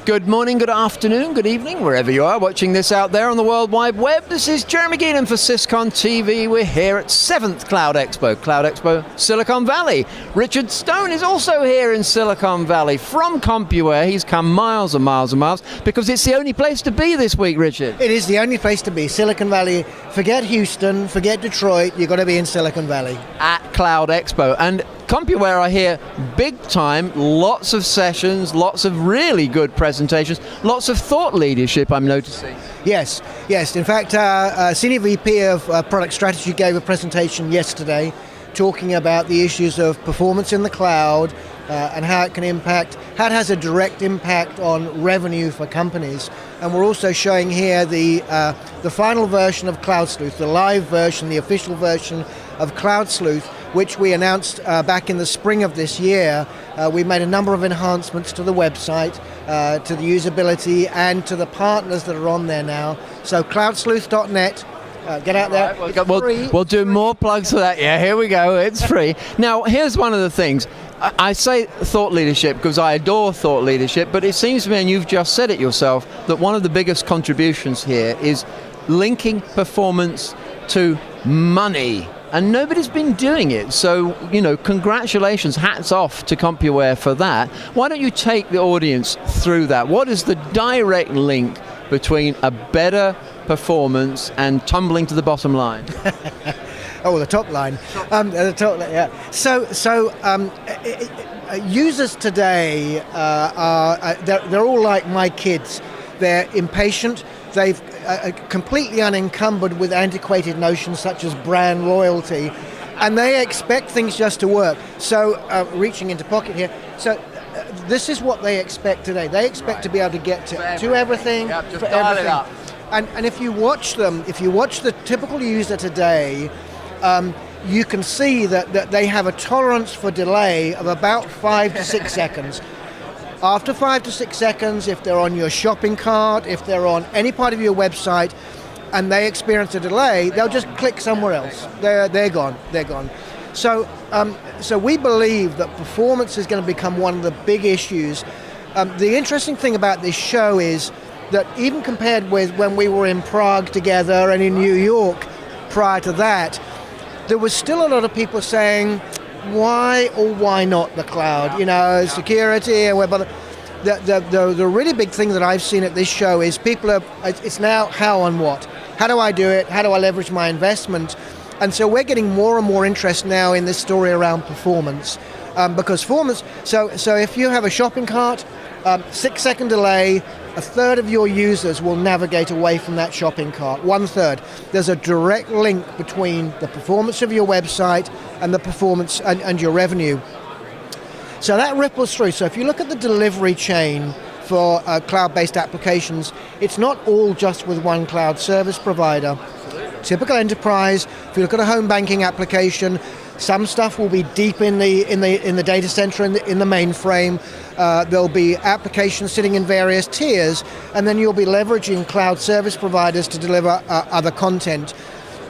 Good morning, good afternoon, good evening, wherever you are watching this out there on the World Wide Web. This is Jeremy Geelan for SYS-CON TV. We're here at 7th Cloud Expo, Silicon Valley. Richard Stone is also here in Silicon Valley from Compuware. He's come miles and miles and miles because it's the only place to be this week, Richard. It is the only place to be. Silicon Valley. Forget Houston, forget Detroit. You've got to be in Silicon Valley. At Cloud Expo. And Compuware are here big time, lots of sessions, lots of really good presentations, lots of thought leadership, I'm noticing. Yes. In fact, Senior VP of Product Strategy gave a presentation yesterday talking about the issues of performance in the cloud and how it has a direct impact on revenue for companies. And we're also showing here the final version of Cloud Sleuth, the live version, the official version of Cloud Sleuth, which we announced back in the spring of this year. We made a number of enhancements to the website, to the usability, and to the partners that are on there now. So cloudsleuth.net, get out there. Right, we'll do more plugs for that. Yeah, here we go. It's free. Now, here's one of the things. I say thought leadership because I adore thought leadership, but it seems to me, and you've just said it yourself, that one of the biggest contributions here is linking performance to money. And nobody's been doing it. So, congratulations, hats off to Compuware for that. Why don't you take the audience through that? What is the direct link between a better performance and tumbling to the bottom line? Oh, the top line. Yeah. So, users today they're all like my kids. They're impatient. They've completely unencumbered with antiquated notions such as brand loyalty, and they expect things just to work. So, reaching into pocket here. So, this is what they expect today. They expect to be able to get to everything, for everything. And if you watch the typical user today, you can see that they have a tolerance for delay of about 5 to 6 seconds. After 5 to 6 seconds, if they're on your shopping cart, if they're on any part of your website, and they experience a delay, they'll just click somewhere else. They're gone. So we believe that performance is going to become one of the big issues. The interesting thing about this show is that even compared with when we were in Prague together and in New York prior to that, there was still a lot of people saying, why or why not the cloud? Security and web. The really big thing that I've seen at this show is it's now how and what. How do I do it? How do I leverage my investment? And so we're getting more and more interest now in this story around performance. Because performance, so if you have a shopping cart, 6-second delay, a third of your users will navigate away from that shopping cart, 1/3. There's a direct link between the performance of your website and the performance and your revenue. So that ripples through. So if you look at the delivery chain for cloud-based applications, it's not all just with one cloud service provider. Typical enterprise, if you look at a home banking application, some stuff will be deep in the data center, in the mainframe. There'll be applications sitting in various tiers, and then you'll be leveraging cloud service providers to deliver other content.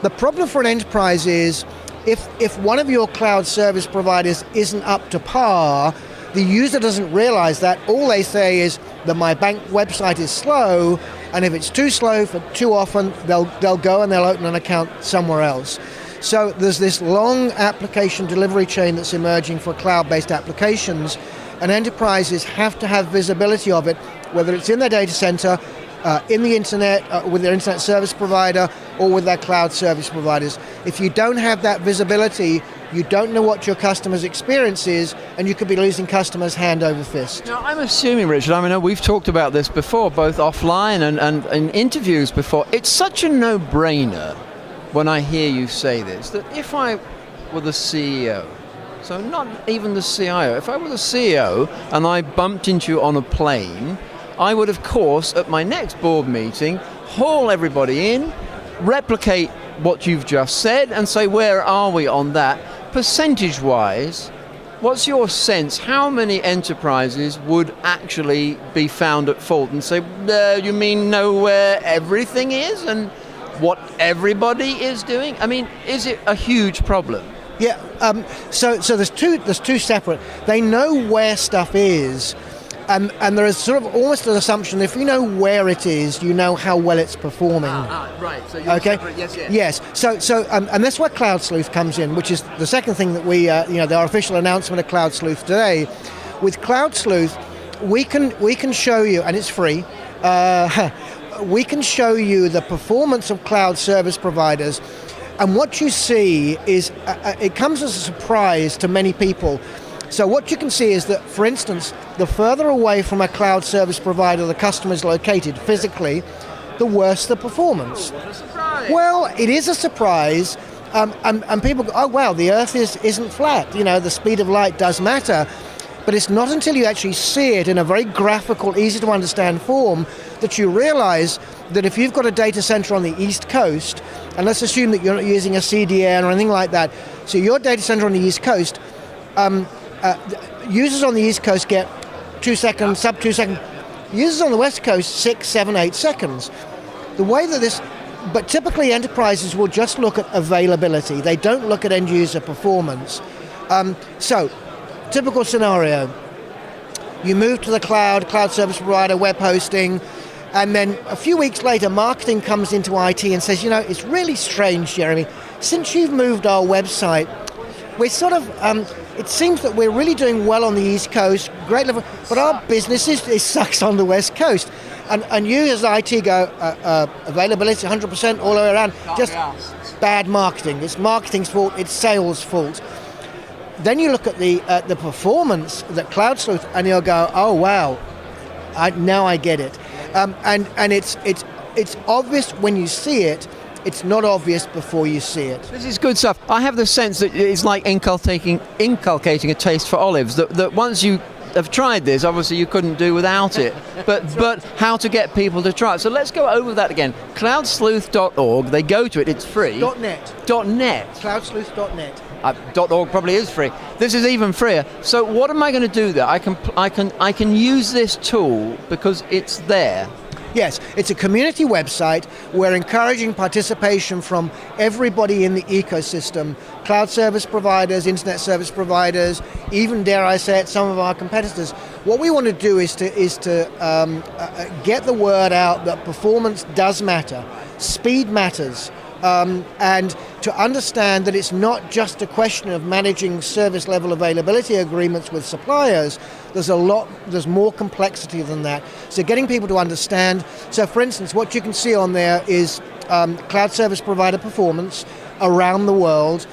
The problem for an enterprise is if one of your cloud service providers isn't up to par, the user doesn't realize that. All they say is that my bank website is slow, and if it's too slow for too often, they'll go and they'll open an account somewhere else. So there's this long application delivery chain that's emerging for cloud-based applications, and enterprises have to have visibility of it, whether it's in their data center, in the internet, with their internet service provider, or with their cloud service providers. If you don't have that visibility, you don't know what your customer's experience is, and you could be losing customers hand over fist. Now, I'm assuming, Richard, I mean, we've talked about this before, both offline and in interviews before. It's such a no-brainer when I hear you say this, that if I were the CEO, so not even the CIO, if I were the CEO and I bumped into you on a plane, I would, of course, at my next board meeting, haul everybody in, replicate what you've just said, and say, where are we on that? Percentage-wise, what's your sense? How many enterprises would actually be found at fault and say, you mean know where everything is and what everybody is doing? I mean, is it a huge problem? Yeah, so there's two separate. They know where stuff is, And there is sort of almost an assumption, if you know where it is, you know how well it's performing. Right. So you're okay. Separate. Yes. Yes. So and that's where Cloud Sleuth comes in, which is the second thing that we, our official announcement of Cloud Sleuth today. With Cloud Sleuth, we can show you, and it's free. We can show you the performance of cloud service providers, and what you see is it comes as a surprise to many people. So what you can see is that, for instance, the further away from a cloud service provider the customer is located physically, the worse the performance. What a surprise. Well, it is a surprise, and people go, oh wow, the Earth isn't flat. The speed of light does matter. But it's not until you actually see it in a very graphical, easy to understand form that you realize that if you've got a data center on the East Coast, and let's assume that you're not using a CDN or anything like that, so your data center on the East Coast, users on the East Coast get 2 seconds, sub 2 seconds. Users on the West Coast, 6, 7, 8 seconds. The way that but typically enterprises will just look at availability. They don't look at end user performance. So, typical scenario, you move to the cloud service provider, web hosting, and then a few weeks later, marketing comes into IT and says, it's really strange, Jeremy, since you've moved our website, we're sort of, it seems that we're really doing well on the East Coast, great level, but our business it sucks on the West Coast. And you as IT go, availability 100% all the way around, just bad marketing. It's marketing's fault, it's sales' fault. Then you look at the performance that Cloud Sleuth, and you'll go, oh wow, now I get it. And it's obvious when you see it. It's not obvious before you see it. This is good stuff. I have the sense that it's like inculcating a taste for olives. That once you have tried this, obviously you couldn't do without it. But how to get people to try it. So let's go over that again. Cloudsleuth.org. They go to it. It's free. .net. Cloudsleuth.net. .org probably is free. This is even freer. So what am I going to do there? I can use this tool because it's there. Yes, it's a community website. We're encouraging participation from everybody in the ecosystem, cloud service providers, internet service providers, even, dare I say it, some of our competitors. What we want to do is to get the word out that performance does matter, speed matters, and to understand that it's not just a question of managing service level availability agreements with suppliers. There's more complexity than that. So getting people to understand. So for instance, what you can see on there is cloud service provider performance around the world.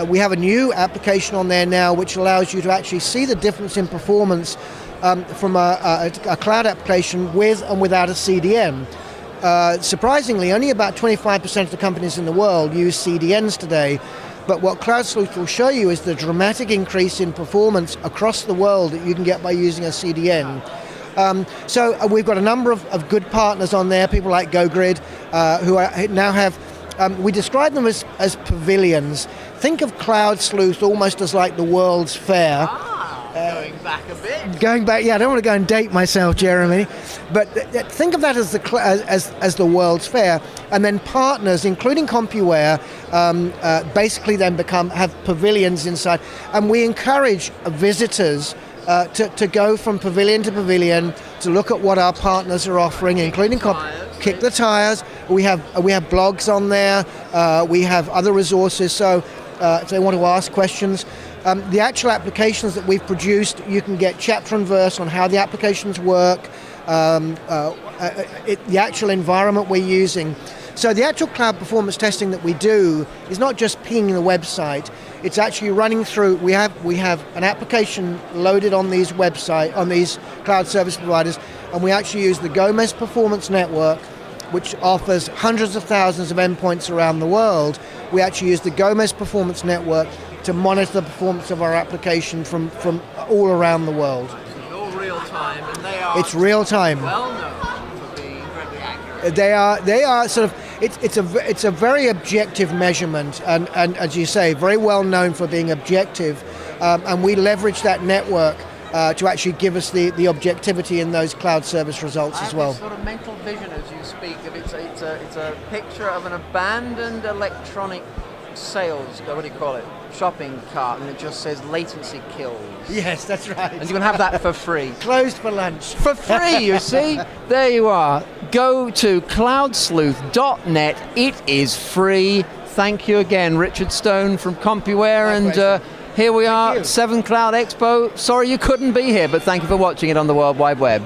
We have a new application on there now which allows you to actually see the difference in performance from a cloud application with and without a CDN. Surprisingly, only about 25% of the companies in the world use CDNs today, but what Cloud Sleuth will show you is the dramatic increase in performance across the world that you can get by using a CDN. So we've got a number of good partners on there, people like GoGrid, who now have, we describe them as pavilions. Think of Cloud Sleuth almost as like the World's Fair. Going back a bit. Going back, yeah. I don't want to go and date myself, Jeremy, but think of that as the World's Fair, and then partners, including Compuware, basically then have pavilions inside, and we encourage visitors to go from pavilion to pavilion to look at what our partners are offering, including Kick the Tires. We have blogs on there. We have other resources. So if they want to ask questions. The actual applications that we've produced, you can get chapter and verse on how the applications work, the actual environment we're using. So the actual cloud performance testing that we do is not just pinging the website, it's actually running through, we have an application loaded on these cloud service providers, and we actually use the Gomez Performance Network, which offers hundreds of thousands of endpoints around the world. We actually use the Gomez Performance Network to monitor the performance of our application from all around the world. It's all real time, and they are. It's real time. Well known for being incredibly accurate. They are sort of. It's a very objective measurement, and as you say, very well known for being objective, and we leverage that network to actually give us the objectivity in those cloud service results as well. I have this sort of mental vision as you speak of it's a picture of an abandoned electronic sales. What do you call it? shopping cart and it just says latency kills. Yes, that's right. And you can have that for free. Closed for lunch. For free, you see? There you are. Go to cloudsleuth.net. It is free. Thank you again, Richard Stone from Compuware. And here we are, 7 Cloud Expo. Sorry you couldn't be here, but thank you for watching it on the World Wide Web.